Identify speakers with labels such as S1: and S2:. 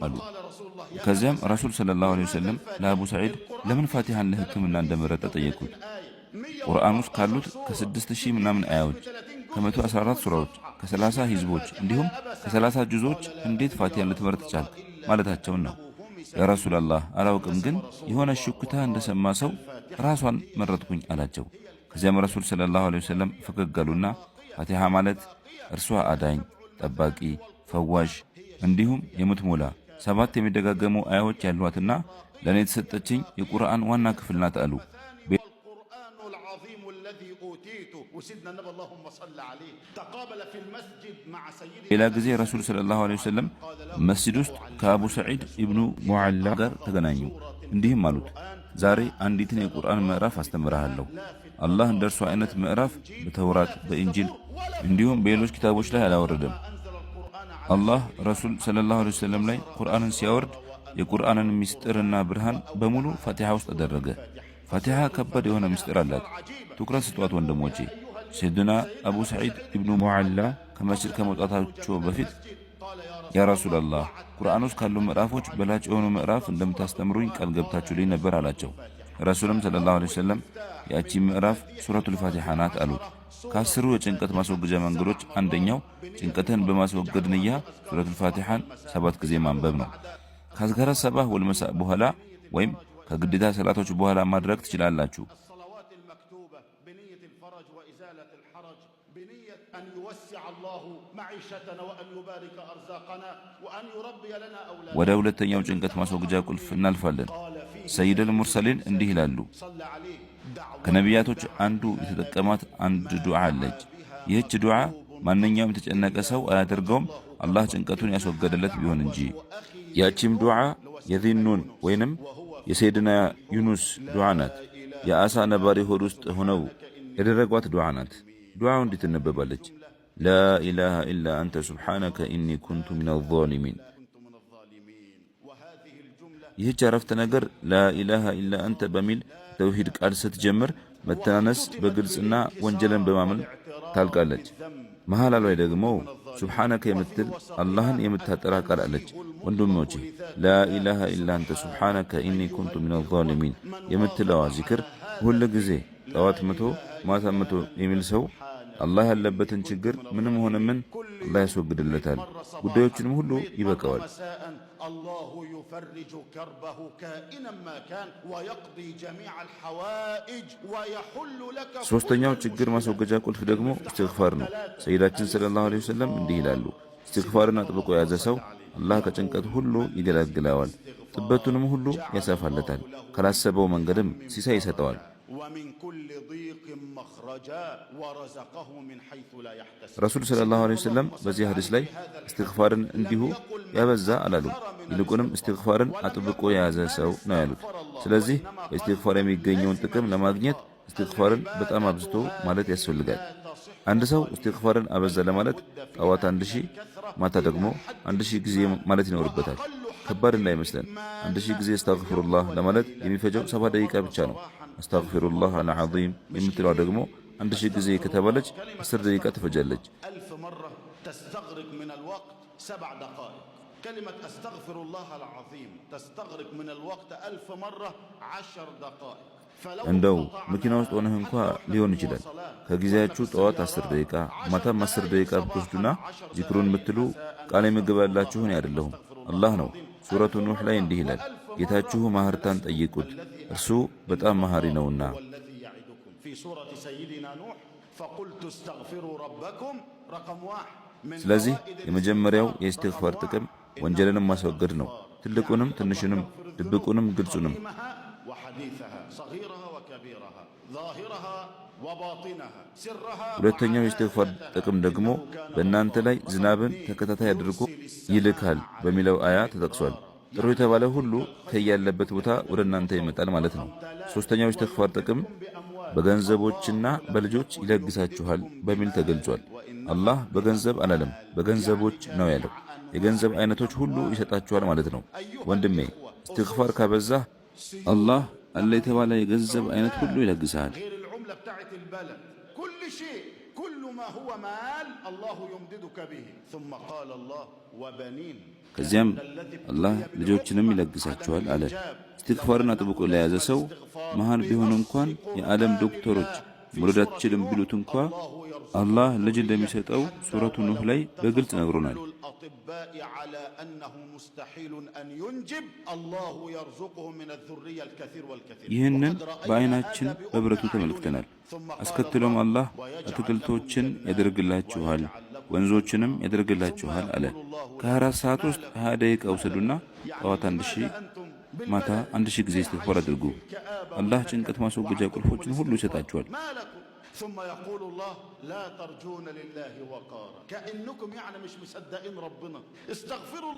S1: አሉ። ከዚያም ረሱል ሰለላሁ ዐለይሂ ወሰለም ለአቡ ሰዒድ ለምን ፋቲሃን ለሕክምና እንደመረጠ ጠየቁት። ቁርአን ውስጥ ካሉት ከ6000 ምናምን አያዎች፣ ከ114 ሱራዎች፣ ከ30 ሂዝቦች እንዲሁም ከ30 ጁዞች እንዴት ፋቲሃን ልትመርጥ ቻልክ ማለታቸውን ነው። ያ ረሱላላህ አላውቅም፣ ግን የሆነ ሹክታ እንደሰማ ሰው ራሷን መረጥኩኝ አላቸው። ከዚያም ረሱል ሰለላሁ ዐለይሂ ወሰለም ፈገግ አሉና ፋቲሃ ማለት እርሷ አዳኝ፣ ጠባቂ፣ ፈዋሽ እንዲሁም የምትሞላ 7 የሚደጋገሙ አያዎች ያሏትና ለኔ የተሰጠችኝ የቁርአን ዋና ክፍል ናት አሉ። ሌላ ጊዜ ረሱል ሰለላሁ ዐለይሂ ወሰለም መስጂድ ውስጥ ከአቡ ሰዒድ ኢብኑ ሙዓላ ጋር ተገናኙ። እንዲህም አሉት፣ ዛሬ አንዲትን የቁርአን ምዕራፍ አስተምርሃለሁ። አላህ እንደርሱ አይነት ምዕራፍ በተውራት በኢንጂል እንዲሁም በሌሎች ኪታቦች ላይ አላወረደም። አላህ ረሱል ሰለላሁ ዐለይሂ ወሰለም ላይ ቁርአንን ሲያወርድ የቁርአንን ምስጢርና ብርሃን በሙሉ ፋቲሃ ውስጥ አደረገ። ፋቲሃ ከባድ የሆነ ምስጢር አላት። ትኩረት ስጧት ወንድሞቼ። ሰይድና አቡ ሰዒድ ኢብኑ ሙዓላ ከመስጂድ ከመውጣታቸው በፊት ያ ረሱላላህ ቁርአን ውስጥ ካሉ ምዕራፎች በላጭ የሆኑ ምዕራፍ እንደምታስተምሩኝ ቃል ገብታችሁልኝ ነበር አላቸው። ረሱልም ሰለላሁ ዐለይሂ ወሰለም ያቺ ምዕራፍ ሱረቱል ፋቲሃ ናት አሉት። ከአስሩ የጭንቀት ማስወገጃ መንገዶች አንደኛው ጭንቀትን በማስወገድ ንያ ሱረቱል ፋቲሃን 7 ጊዜ ማንበብ ነው። ከአዝካረ ሰባህ ወልመሳእ በኋላ ወይም ከግዴታ ሰላቶች በኋላ ማድረግ ትችላላችሁ። ወደ ሁለተኛው ጭንቀት ማስወገጃ ቁልፍ እናልፋለን። ሰይደል ሙርሰሊን እንዲህ ይላሉ፣ ከነቢያቶች አንዱ የተጠቀማት አንድ ዱዓ አለች። ይህች ዱዓ ማንኛውም የተጨነቀ ሰው አያደርገውም አላህ ጭንቀቱን ያስወገደለት ቢሆን እንጂ። ያቺም ዱዓ የዚኑን ወይንም የሰይድና ዩኑስ ዱዓ ናት። የአሳ ነባሪ ሆድ ውስጥ ሆነው ያደረጓት ዱዓ ናት። ዱዓው እንዲህ ትነበባለች፣ ላኢላሃ ኢላ አንተ ሱብሓነከ ኢኒ ኩንቱ ሚነል ዛሊሚን። ይህች አረፍተ ነገር ላኢላሃ ኢላ አንተ በሚል ተውሂድ ቃል ስትጀምር መተናነስ በግልጽና ወንጀልን በማመን ታልቃለች። መሃላ ላይ ደግሞ ሱብሓነከ የምትል አላህን የምታጠራ ቃል አለች። ወንድሞቼ ላኢላሃ ኢላ አንተ ሱብሓነከ ኢኒ ኩንቱ ሚነል ዛሊሚን የምትለዋ ዚክር ሁል ጊዜ ጠዋት 100 ማታ 100 የሚል ሰው አላህ ያለበትን ችግር ምንም ሆነ ምን አላህ ያስወግድለታል፣ ጉዳዮችንም ሁሉ ይበቃዋል። الله يفرج كربه كائنا ما كان ويقضي جميع الحوائج ويحل لك ሶስተኛው ችግር ማስወገጃ ቁልፍ ደግሞ እስትግፋር ነው። ሰይዳችን ሰለላሁ ዐለይሂ ወሰለም እንዲህ ይላሉ፣ እስትግፋርን አጥብቆ የያዘ ሰው አላህ ከጭንቀት ሁሉ ይገላግለዋል፣ ጥበቱንም ሁሉ ያሰፋለታል፣ ካላሰበው መንገድም ሲሳይ ይሰጠዋል። ረሱል ሰለላሁ ዐለይሂ ወሰለም በዚህ ሐዲስ ላይ እስትግፋርን እንዲሁ ያበዛ አላሉ፣ ይልቁንም እስትግፋርን አጥብቆ የያዘ ሰው ነው ያሉት። ስለዚህ በእስትግፋር የሚገኘውን ጥቅም ለማግኘት እስትግፋርን በጣም አብዝቶ ማለት ያስፈልጋል። አንድ ሰው እስትግፋርን አበዛ ለማለት ጠዋት 1000 ማታ ደግሞ 1000 ጊዜ ማለት ይኖርበታል። ከባድ እንዳይመስለን 1000 ጊዜ አስተግፊሩላህ ለማለት የሚፈጀው 7 ደቂቃ ብቻ ነው። አስተግፊሩላህ አልዓዚም የምትለው ደግሞ 1000 ጊዜ ከተባለች 10 ደቂቃ ትፈጃለች። كلمة أستغفر الله العظيم تستغرق من الوقت 1000 مرة 10 دقائق እንደው መኪና ውስጥ ሆነህ እንኳ ሊሆን ይችላል። ከጊዜያችሁ ጠዋት 10 ደቂቃ ማታም 10 ደቂቃ ብትወስዱና ዚክሩን ብትሉ ቃል የምገባላችሁ እኔ አይደለሁም አላህ ነው። ሱረቱ ኑህ ላይ እንዲህ ይላል፣ ጌታችሁ ማህርታን ጠይቁት እርሱ በጣም መሐሪ ነውና። ስለዚህ የመጀመሪያው የእስትግፋር ጥቅም ወንጀልንም ማስወገድ ነው። ትልቁንም ትንሹንም ድብቁንም ግልጹንም። ሁለተኛው የእስትግፋር ጥቅም ደግሞ በእናንተ ላይ ዝናብን ተከታታይ አድርጎ ይልካል በሚለው አያ ተጠቅሷል። ጥሩ የተባለ ሁሉ ከያለበት ቦታ ወደ እናንተ ይመጣል ማለት ነው። ሶስተኛው የእስትግፋር ጥቅም በገንዘቦችና በልጆች ይለግሳችኋል በሚል ተገልጿል። አላህ በገንዘብ አላለም፣ በገንዘቦች ነው ያለው። የገንዘብ አይነቶች ሁሉ ይሰጣችኋል ማለት ነው። ወንድሜ እስትግፋር ካበዛህ አላህ አለ የተባለ የገንዘብ አይነት ሁሉ ይለግሳል። كل ما هو مال الله يمددك به ثم قال الله وبنين ከዚያም አላህ ልጆችንም ይለግሳቸዋል አለ። እስትግፋርን አጥብቆ ለያዘ ሰው መሃን ቢሆን እንኳን የዓለም ዶክተሮች መውለድ አትችልም ቢሉት እንኳ አላህ ልጅ እንደሚሰጠው ሱረቱ ኑህ ላይ በግልጽ ነግሮናል። ይህንን በዓይናችን በብረቱ ተመልክተናል። አስከትሎም አላህ አትክልቶችን ያደርግላችኋል፣ ወንዞችንም ያደርግላችኋል አለ። ከ24 ሰዓት ውስጥ 20 ደቂቃ ውሰዱና ጠዋት 1000 ማታ 1000 ጊዜ እስትግፋር አድርጉ። አላህ ጭንቀት ማስወገጃ ቁልፎችን ሁሉ ይሰጣችኋል።
S2: ثم يقول الله لا ترجون لله وقارا كأنكم يعني مش مصدقين ربنا. استغفروا